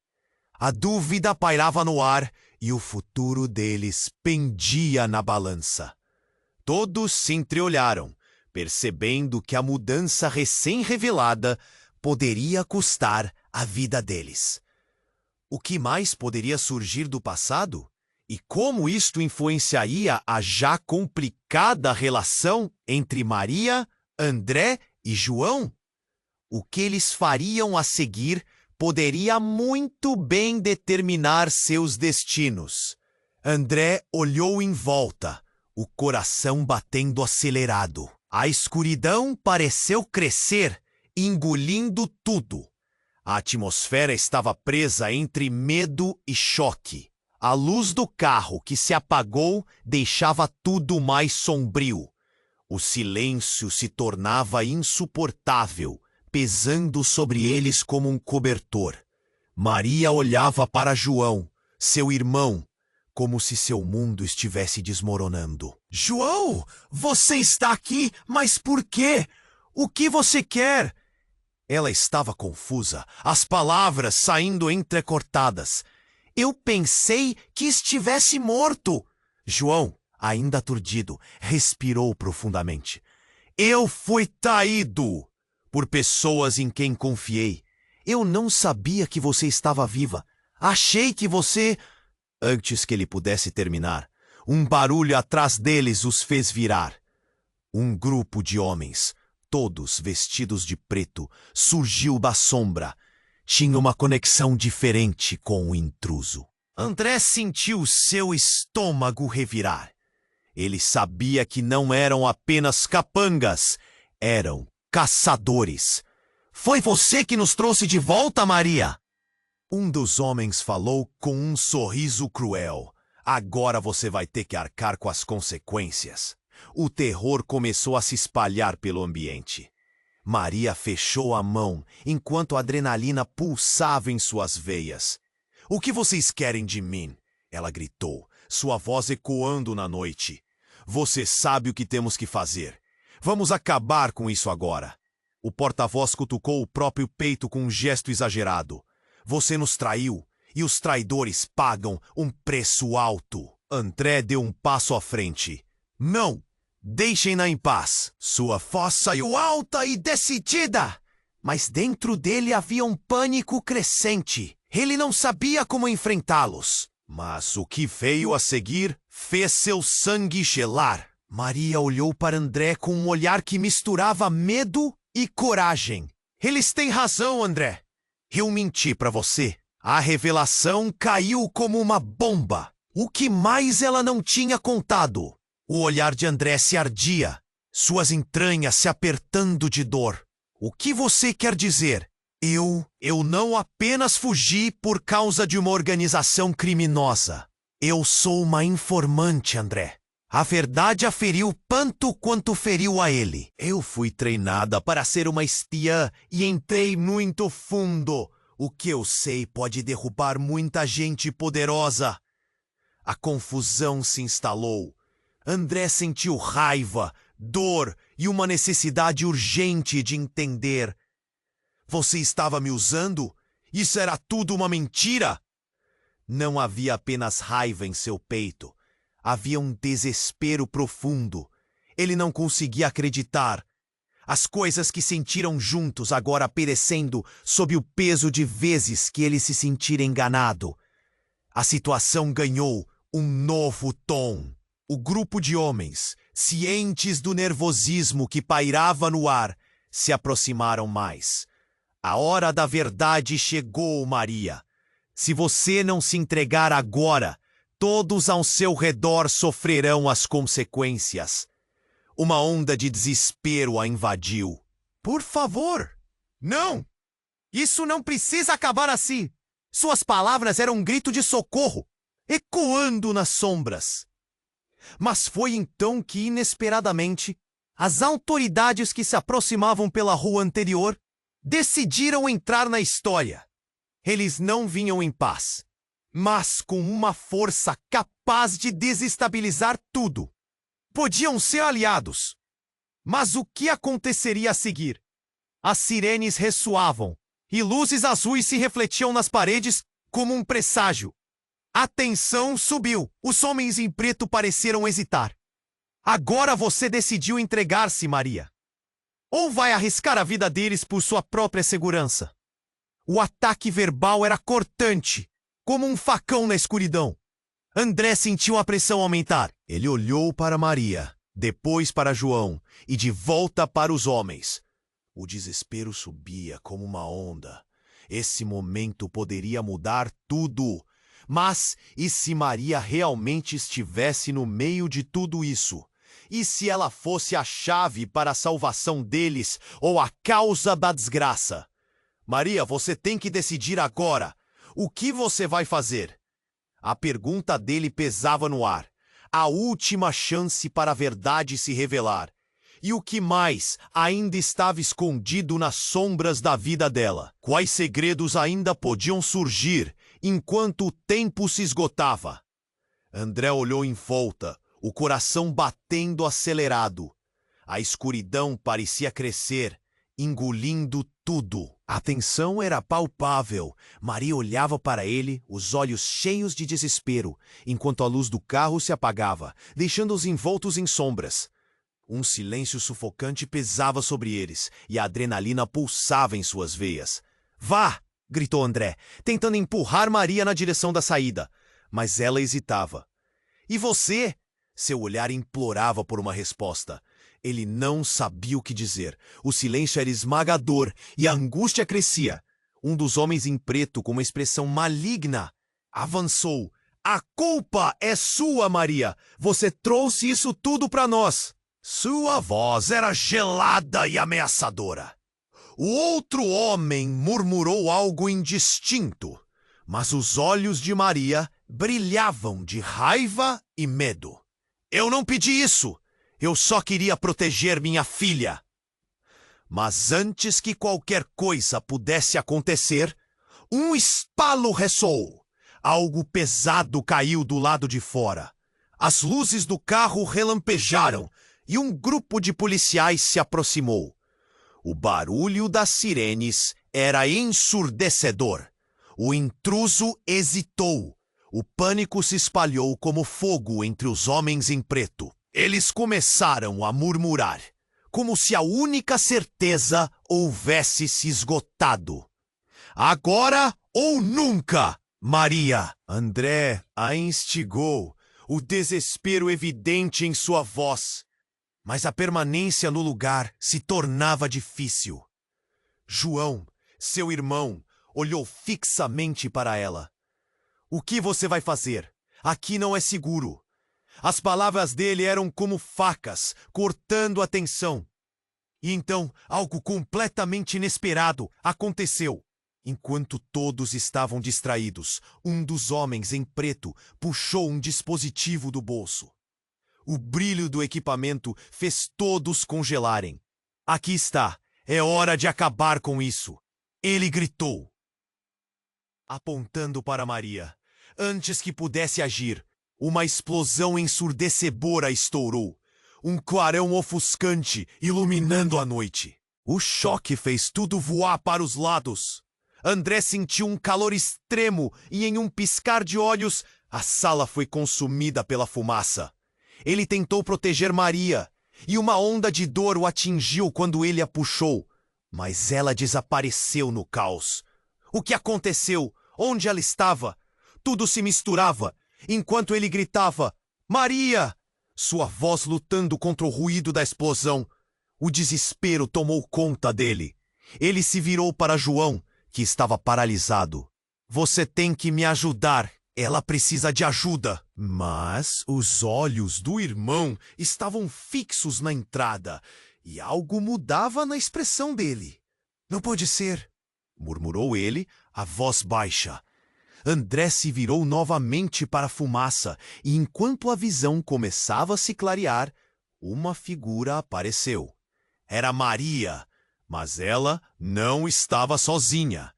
A dúvida pairava no ar e o futuro deles pendia na balança. Todos se entreolharam, percebendo que a mudança recém-revelada poderia custar a vida deles. O que mais poderia surgir do passado? E como isto influenciaria a já complicada relação entre Maria, André e João? O que eles fariam a seguir poderia muito bem determinar seus destinos. André olhou em volta, o coração batendo acelerado. A escuridão pareceu crescer, engolindo tudo. A atmosfera estava presa entre medo e choque. A luz do carro que se apagou deixava tudo mais sombrio. O silêncio se tornava insuportável, pesando sobre eles como um cobertor. Maria olhava para João, seu irmão, como se seu mundo estivesse desmoronando. João, você está aqui, mas por quê? O que você quer? Ela estava confusa, as palavras saindo entrecortadas. Eu pensei que estivesse morto. João, ainda aturdido, respirou profundamente. Eu fui traído por pessoas em quem confiei. Eu não sabia que você estava viva. Achei que você... Antes que ele pudesse terminar, um barulho atrás deles os fez virar. Um grupo de homens, todos vestidos de preto, surgiu da sombra. Tinha uma conexão diferente com o intruso. André sentiu seu estômago revirar. Ele sabia que não eram apenas capangas, eram caçadores. Foi você que nos trouxe de volta, Maria? Um dos homens falou com um sorriso cruel. Agora você vai ter que arcar com as consequências. O terror começou a se espalhar pelo ambiente. Maria fechou a mão enquanto a adrenalina pulsava em suas veias. O que vocês querem de mim? Ela gritou, sua voz ecoando na noite. Você sabe o que temos que fazer. Vamos acabar com isso agora. O porta-voz cutucou o próprio peito com um gesto exagerado. Você nos traiu, e os traidores pagam um preço alto. André deu um passo à frente. Não! Deixem-na em paz. Sua voz saiu alta e decidida. Mas dentro dele havia um pânico crescente. Ele não sabia como enfrentá-los. Mas o que veio a seguir fez seu sangue gelar. Maria olhou para André com um olhar que misturava medo e coragem. Eles têm razão, André. Eu menti para você. A revelação caiu como uma bomba. O que mais ela não tinha contado? O olhar de André se ardia, suas entranhas se apertando de dor. O que você quer dizer? Eu não apenas fugi por causa de uma organização criminosa. Eu sou uma informante, André. A verdade a feriu tanto quanto feriu a ele. Eu fui treinada para ser uma espiã e entrei muito fundo. O que eu sei pode derrubar muita gente poderosa. A confusão se instalou. André sentiu raiva, dor e uma necessidade urgente de entender. Você estava me usando? Isso era tudo uma mentira? Não havia apenas raiva em seu peito. Havia um desespero profundo. Ele não conseguia acreditar. As coisas que sentiram juntos agora perecendo sob o peso de vezes que ele se sentira enganado. A situação ganhou um novo tom. O grupo de homens, cientes do nervosismo que pairava no ar, se aproximaram mais. A hora da verdade chegou, Maria. Se você não se entregar agora, todos ao seu redor sofrerão as consequências. Uma onda de desespero a invadiu. Por favor, não! Isso não precisa acabar assim! Suas palavras eram um grito de socorro, ecoando nas sombras. Mas foi então que, inesperadamente, as autoridades que se aproximavam pela rua anterior decidiram entrar na história. Eles não vinham em paz, mas com uma força capaz de desestabilizar tudo. Podiam ser aliados. Mas o que aconteceria a seguir? As sirenes ressoavam e luzes azuis se refletiam nas paredes como um presságio. A tensão subiu. Os homens em preto pareceram hesitar. Agora você decidiu entregar-se, Maria. Ou vai arriscar a vida deles por sua própria segurança? O ataque verbal era cortante, como um facão na escuridão. André sentiu a pressão aumentar. Ele olhou para Maria, depois para João e de volta para os homens. O desespero subia como uma onda. Esse momento poderia mudar tudo. Mas e se Maria realmente estivesse no meio de tudo isso? E se ela fosse a chave para a salvação deles ou a causa da desgraça? Maria, você tem que decidir agora. O que você vai fazer? A pergunta dele pesava no ar. A última chance para a verdade se revelar. E o que mais ainda estava escondido nas sombras da vida dela? Quais segredos ainda podiam surgir enquanto o tempo se esgotava? André olhou em volta, o coração batendo acelerado. A escuridão parecia crescer, engolindo tudo. A tensão era palpável. Maria olhava para ele, os olhos cheios de desespero, enquanto a luz do carro se apagava, deixando-os envoltos em sombras. Um silêncio sufocante pesava sobre eles, e a adrenalina pulsava em suas veias. "Vá!" gritou André, tentando empurrar Maria na direção da saída. Mas ela hesitava. "E você?" Seu olhar implorava por uma resposta. Ele não sabia o que dizer. O silêncio era esmagador e a angústia crescia. Um dos homens em preto, com uma expressão maligna, avançou. "A culpa é sua, Maria! Você trouxe isso tudo para nós!" Sua voz era gelada e ameaçadora. O outro homem murmurou algo indistinto, mas os olhos de Maria brilhavam de raiva e medo. "Eu não pedi isso! Eu só queria proteger minha filha." Mas antes que qualquer coisa pudesse acontecer, um estalo ressoou. Algo pesado caiu do lado de fora. As luzes do carro relampejaram e um grupo de policiais se aproximou. O barulho das sirenes era ensurdecedor. O intruso hesitou. O pânico se espalhou como fogo entre os homens em preto. Eles começaram a murmurar, como se a única certeza houvesse se esgotado. "Agora ou nunca, Maria!" André a instigou, o desespero evidente em sua voz. Mas a permanência no lugar se tornava difícil. João, seu irmão, olhou fixamente para ela. "O que você vai fazer? Aqui não é seguro." As palavras dele eram como facas, cortando a tensão. E então, algo completamente inesperado aconteceu. Enquanto todos estavam distraídos, um dos homens em preto puxou um dispositivo do bolso. O brilho do equipamento fez todos congelarem. "Aqui está. É hora de acabar com isso." Ele gritou, apontando para Maria. Antes que pudesse agir, uma explosão ensurdecedora estourou. Um clarão ofuscante iluminando a noite. O choque fez tudo voar para os lados. André sentiu um calor extremo e em um piscar de olhos, a sala foi consumida pela fumaça. Ele tentou proteger Maria, e uma onda de dor o atingiu quando ele a puxou. Mas ela desapareceu no caos. O que aconteceu? Onde ela estava? Tudo se misturava, enquanto ele gritava, "Maria!" Sua voz lutando contra o ruído da explosão. O desespero tomou conta dele. Ele se virou para João, que estava paralisado. "Você tem que me ajudar. Ela precisa de ajuda." Mas os olhos do irmão estavam fixos na entrada e algo mudava na expressão dele. "Não pode ser", murmurou ele, a voz baixa. André se virou novamente para a fumaça e, enquanto a visão começava a se clarear, uma figura apareceu. Era Maria, mas ela não estava sozinha.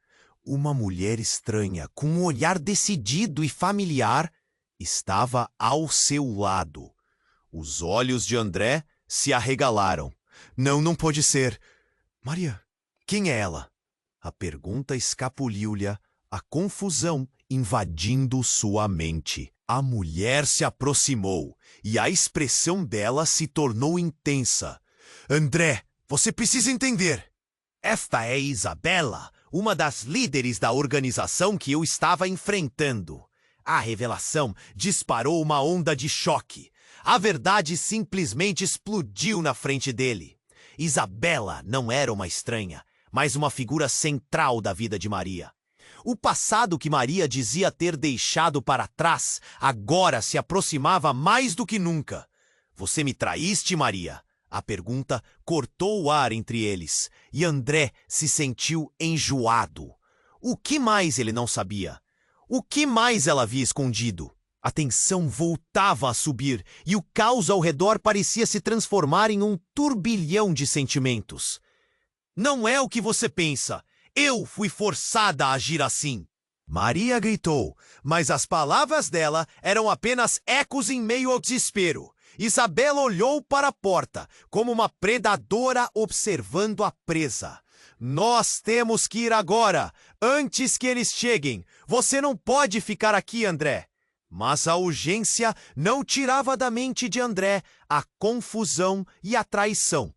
Uma mulher estranha, com um olhar decidido e familiar, estava ao seu lado. Os olhos de André se arregalaram. Não pode ser." "Maria, quem é ela?" A pergunta escapuliu-lhe, a confusão invadindo sua mente. A mulher se aproximou e a expressão dela se tornou intensa. "André, você precisa entender. Esta é Isabela, uma das líderes da organização que eu estava enfrentando." A revelação disparou uma onda de choque. A verdade simplesmente explodiu na frente dele. Isabela não era uma estranha, mas uma figura central da vida de Maria. O passado que Maria dizia ter deixado para trás agora se aproximava mais do que nunca. "Você me traíste, Maria?" A pergunta cortou o ar entre eles, e André se sentiu enjoado. O que mais ele não sabia? O que mais ela havia escondido? A tensão voltava a subir, e o caos ao redor parecia se transformar em um turbilhão de sentimentos. "Não é o que você pensa. Eu fui forçada a agir assim." Maria gritou, mas as palavras dela eram apenas ecos em meio ao desespero. Isabela olhou para a porta, como uma predadora observando a presa. Nós temos que ir agora, antes que eles cheguem. Você não pode ficar aqui, André. Mas a urgência não tirava da mente de André a confusão e a traição.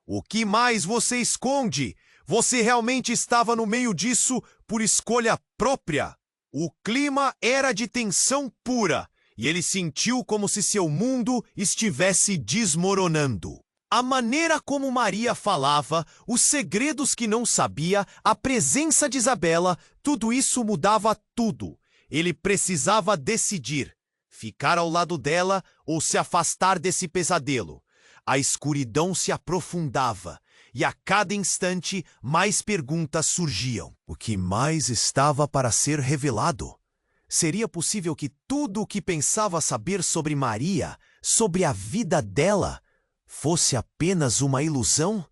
O que mais você esconde? Você realmente estava no meio disso por escolha própria? O clima era de tensão pura, e ele sentiu como se seu mundo estivesse desmoronando. A maneira como Maria falava, os segredos que não sabia, a presença de Isabela, tudo isso mudava tudo. Ele precisava decidir, ficar ao lado dela ou se afastar desse pesadelo. A escuridão se aprofundava, e a cada instante mais perguntas surgiam. O que mais estava para ser revelado? Seria possível que tudo o que pensava saber sobre Maria, sobre a vida dela, fosse apenas uma ilusão?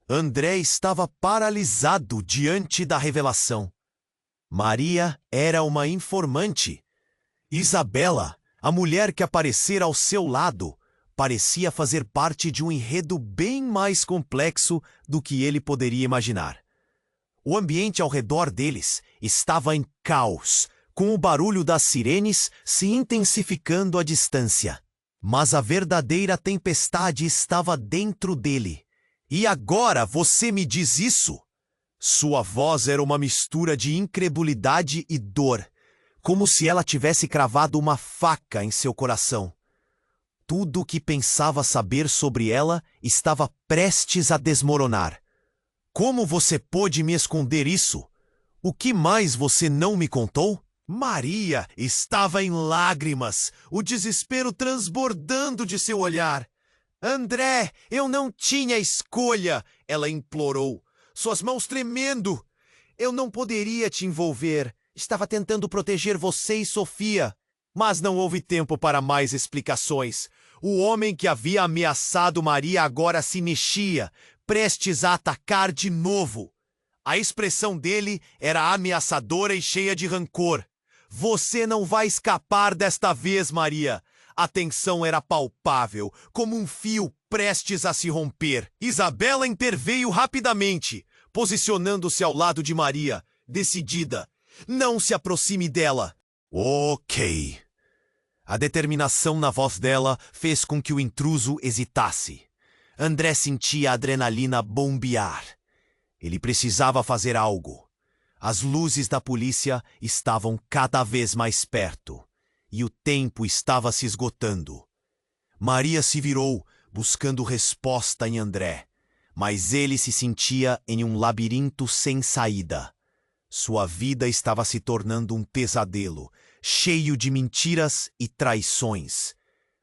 André estava paralisado diante da revelação. Maria era uma informante. Isabela, a mulher que aparecera ao seu lado, parecia fazer parte de um enredo bem mais complexo do que ele poderia imaginar. O ambiente ao redor deles estava em caos, com o barulho das sirenes se intensificando à distância. Mas a verdadeira tempestade estava dentro dele. E agora você me diz isso? Sua voz era uma mistura de incredulidade e dor, como se ela tivesse cravado uma faca em seu coração. Tudo o que pensava saber sobre ela estava prestes a desmoronar. Como você pôde me esconder isso? O que mais você não me contou? Maria estava em lágrimas, o desespero transbordando de seu olhar. André, eu não tinha escolha, ela implorou, suas mãos tremendo. Eu não poderia te envolver. Estava tentando proteger você e Sofia. Mas não houve tempo para mais explicações. O homem que havia ameaçado Maria agora se mexia, prestes a atacar de novo. A expressão dele era ameaçadora e cheia de rancor. Você não vai escapar desta vez, Maria. A tensão era palpável, como um fio prestes a se romper. Isabela interveio rapidamente, posicionando-se ao lado de Maria, decidida. Não se aproxime dela. Ok. A determinação na voz dela fez com que o intruso hesitasse. André sentia a adrenalina bombear. Ele precisava fazer algo. As luzes da polícia estavam cada vez mais perto, e o tempo estava se esgotando. Maria se virou, buscando resposta em André, mas ele se sentia em um labirinto sem saída. Sua vida estava se tornando um pesadelo, cheio de mentiras e traições.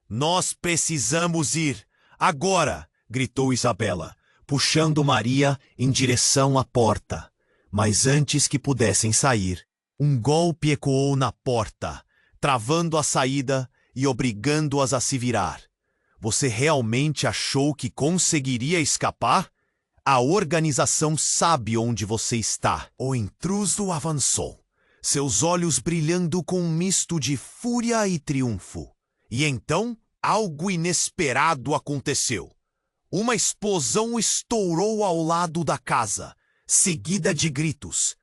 Nós precisamos ir, agora! Gritou Isabela, puxando Maria em direção à porta. Mas antes que pudessem sair, um golpe ecoou na porta, travando a saída e obrigando-as a se virar. Você realmente achou que conseguiria escapar? A organização sabe onde você está. O intruso avançou, seus olhos brilhando com um misto de fúria e triunfo. E então, algo inesperado aconteceu. Uma explosão estourou ao lado da casa, seguida de gritos.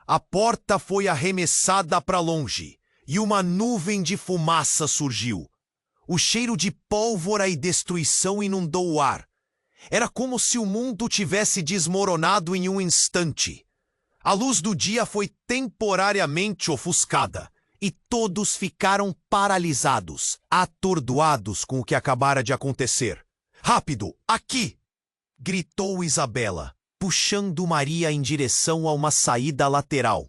A porta foi arremessada para longe e uma nuvem de fumaça surgiu. O cheiro de pólvora e destruição inundou o ar. Era como se o mundo tivesse desmoronado em um instante. A luz do dia foi temporariamente ofuscada e todos ficaram paralisados, atordoados com o que acabara de acontecer. Rápido, aqui! Gritou Isabela, puxando Maria em direção a uma saída lateral.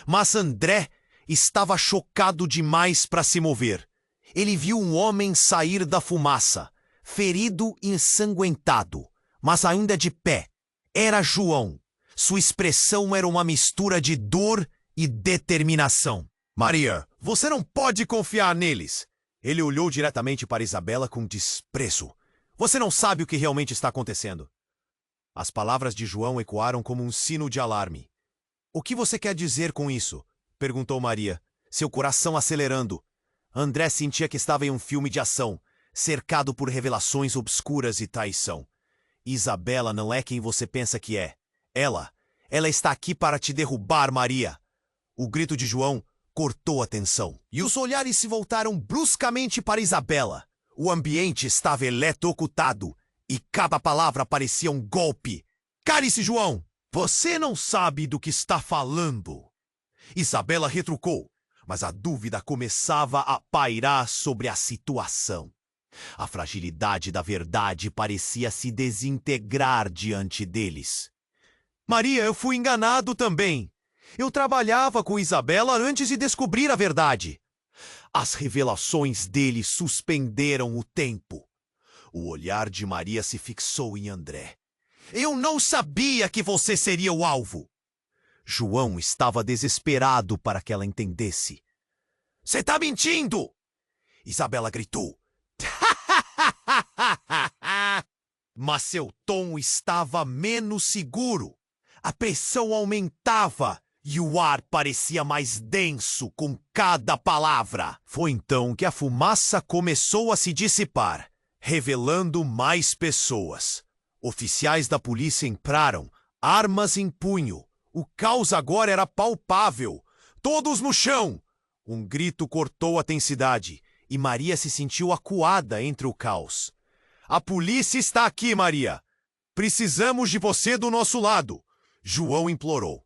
Mas André estava chocado demais para se mover. Ele viu um homem sair da fumaça, ferido e ensanguentado, mas ainda de pé. Era João. Sua expressão era uma mistura de dor e determinação. Maria, você não pode confiar neles. Ele olhou diretamente para Isabela com desprezo. Você não sabe o que realmente está acontecendo. As palavras de João ecoaram como um sino de alarme. O que você quer dizer com isso? Perguntou Maria, seu coração acelerando. André sentia que estava em um filme de ação, cercado por revelações obscuras e traição. Isabela não é quem você pensa que é. Ela está aqui para te derrubar, Maria. O grito de João cortou a tensão, e os olhares se voltaram bruscamente para Isabela. O ambiente estava eletrocutado, e cada palavra parecia um golpe. Cale-se, João! Você não sabe do que está falando. Isabela retrucou, mas a dúvida começava a pairar sobre a situação. A fragilidade da verdade parecia se desintegrar diante deles. Maria, eu fui enganado também. Eu trabalhava com Isabela antes de descobrir a verdade. As revelações dele suspenderam o tempo. O olhar de Maria se fixou em André. Eu não sabia que você seria o alvo. João estava desesperado para que ela entendesse. Você está mentindo! Isabela gritou. Mas seu tom estava menos seguro. A pressão aumentava e o ar parecia mais denso com cada palavra. Foi então que a fumaça começou a se dissipar, revelando mais pessoas. Oficiais da polícia entraram, armas em punho. O caos agora era palpável. Todos no chão! Um grito cortou a tensidade e Maria se sentiu acuada entre o caos. A polícia está aqui, Maria! Precisamos de você do nosso lado! João implorou.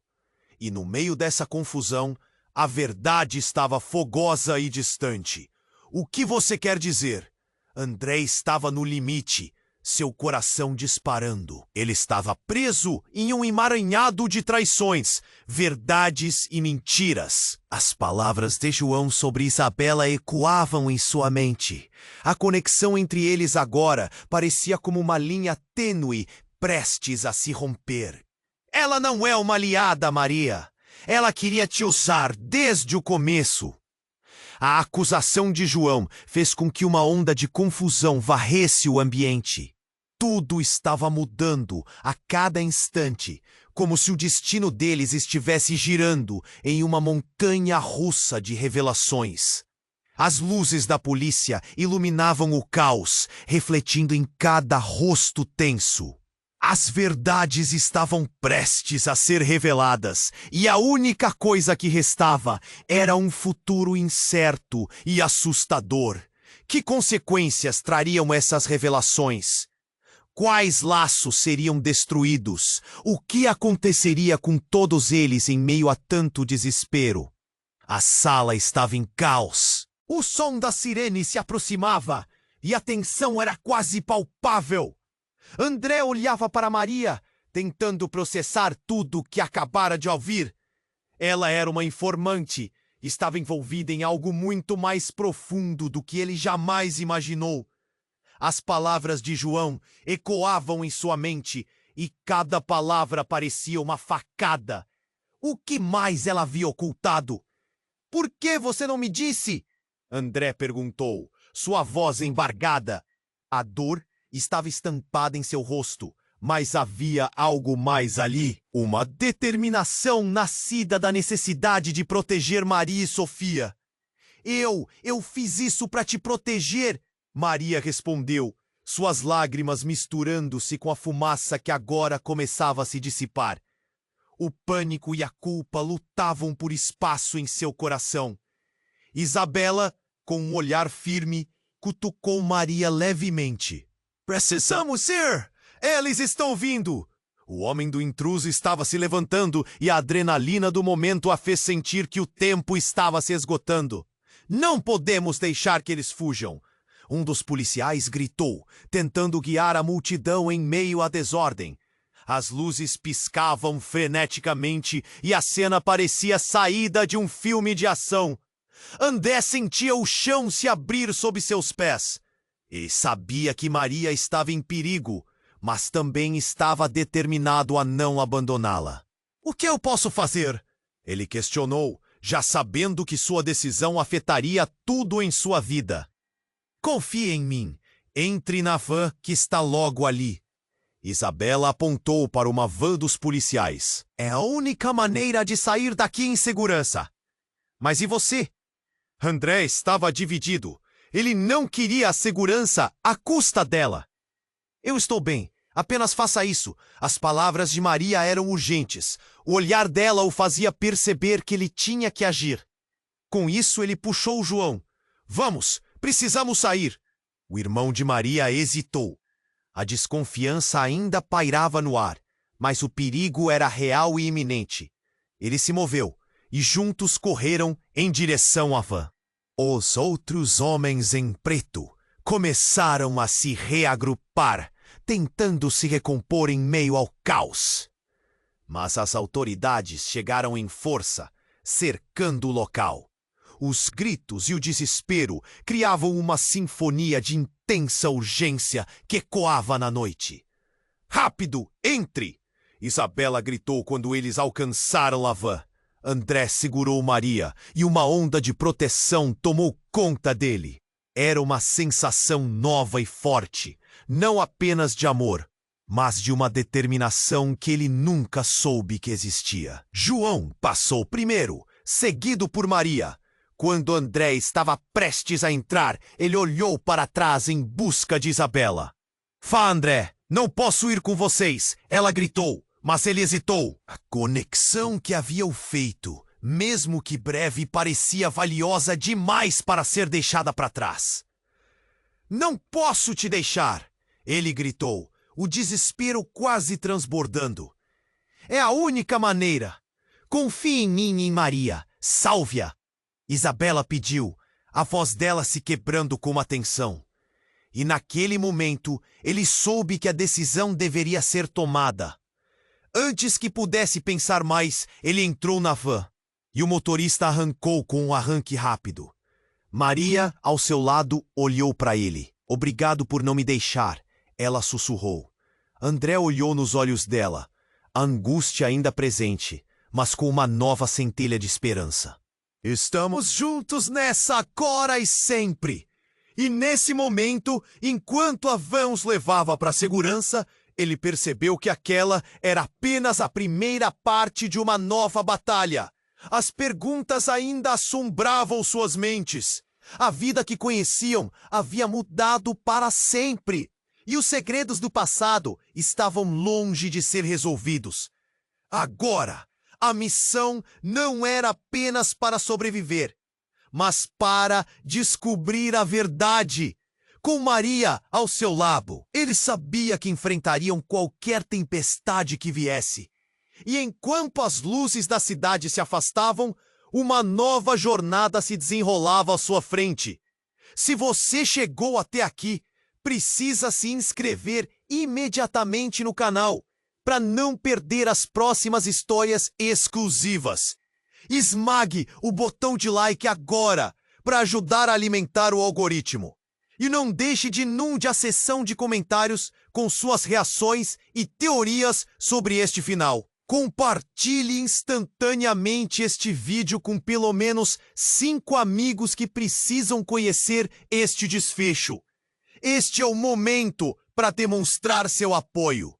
E no meio dessa confusão, a verdade estava fogosa e distante. O que você quer dizer? André estava no limite, seu coração disparando. Ele estava preso em um emaranhado de traições, verdades e mentiras. As palavras de João sobre Isabela ecoavam em sua mente. A conexão entre eles agora parecia como uma linha tênue, prestes a se romper. Ela não é uma aliada, Maria. Ela queria te usar desde o começo. A acusação de João fez com que uma onda de confusão varresse o ambiente. Tudo estava mudando a cada instante, como se o destino deles estivesse girando em uma montanha russa de revelações. As luzes da polícia iluminavam o caos, refletindo em cada rosto tenso. As verdades estavam prestes a ser reveladas, e a única coisa que restava era um futuro incerto e assustador. Que consequências trariam essas revelações? Quais laços seriam destruídos? O que aconteceria com todos eles em meio a tanto desespero? A sala estava em caos. O som da sirene se aproximava, e a tensão era quase palpável. André olhava para Maria, tentando processar tudo que acabara de ouvir. Ela era uma informante, estava envolvida em algo muito mais profundo do que ele jamais imaginou. As palavras de João ecoavam em sua mente e cada palavra parecia uma facada. O que mais ela havia ocultado? Por que você não me disse? André perguntou, sua voz embargada. A dor estava estampada em seu rosto, mas havia algo mais ali. Uma determinação nascida da necessidade de proteger Maria e Sofia. Eu fiz isso para te proteger, Maria respondeu, suas lágrimas misturando-se com a fumaça que agora começava a se dissipar. O pânico e a culpa lutavam por espaço em seu coração. Isabela, com um olhar firme, cutucou Maria levemente. Precisamos ir! Eles estão vindo! O homem do intruso estava se levantando e a adrenalina do momento a fez sentir que o tempo estava se esgotando. Não podemos deixar que eles fujam! Um dos policiais gritou, tentando guiar a multidão em meio à desordem. As luzes piscavam freneticamente e a cena parecia saída de um filme de ação. André sentia o chão se abrir sob seus pés. E sabia que Maria estava em perigo, mas também estava determinado a não abandoná-la. O que eu posso fazer? Ele questionou, já sabendo que sua decisão afetaria tudo em sua vida. Confie em mim. Entre na van que está logo ali. Isabela apontou para uma van dos policiais. É a única maneira de sair daqui em segurança. Mas e você? André estava dividido. Ele não queria a segurança à custa dela. Eu estou bem. Apenas faça isso. As palavras de Maria eram urgentes. O olhar dela o fazia perceber que ele tinha que agir. Com isso, ele puxou João. Vamos, precisamos sair. O irmão de Maria hesitou. A desconfiança ainda pairava no ar, mas o perigo era real e iminente. Ele se moveu e juntos correram em direção à van. Os outros homens em preto começaram a se reagrupar, tentando se recompor em meio ao caos. Mas as autoridades chegaram em força, cercando o local. Os gritos e o desespero criavam uma sinfonia de intensa urgência que ecoava na noite. Rápido, entre! Isabela gritou quando eles alcançaram a van. André segurou Maria e uma onda de proteção tomou conta dele. Era uma sensação nova e forte, não apenas de amor, mas de uma determinação que ele nunca soube que existia. João passou primeiro, seguido por Maria. Quando André estava prestes a entrar, ele olhou para trás em busca de Isabela. Vá, André, não posso ir com vocês, ela gritou, mas ele hesitou. A conexão que haviam feito, mesmo que breve, parecia valiosa demais para ser deixada para trás. Não posso te deixar, ele gritou, o desespero quase transbordando. É a única maneira. Confie em mim e em Maria, salve-a. Isabela pediu, a voz dela se quebrando com uma tensão. E naquele momento, ele soube que a decisão deveria ser tomada. Antes que pudesse pensar mais, ele entrou na van. E o motorista arrancou com um arranque rápido. Maria, ao seu lado, olhou para ele. Obrigado por não me deixar, ela sussurrou. André olhou nos olhos dela, a angústia ainda presente, mas com uma nova centelha de esperança. Estamos juntos nessa agora e sempre. E nesse momento, enquanto a van os levava para a segurança, ele percebeu que aquela era apenas a primeira parte de uma nova batalha. As perguntas ainda assombravam suas mentes. A vida que conheciam havia mudado para sempre. E os segredos do passado estavam longe de ser resolvidos. Agora, a missão não era apenas para sobreviver, mas para descobrir a verdade. Com Maria ao seu lado, ele sabia que enfrentariam qualquer tempestade que viesse. E enquanto as luzes da cidade se afastavam, uma nova jornada se desenrolava à sua frente. Se você chegou até aqui, precisa se inscrever imediatamente no canal para não perder as próximas histórias exclusivas. Esmague o botão de like agora para ajudar a alimentar o algoritmo. E não deixe de inunde a seção de comentários com suas reações e teorias sobre este final. Compartilhe instantaneamente este vídeo com pelo menos 5 amigos que precisam conhecer este desfecho. Este é o momento para demonstrar seu apoio.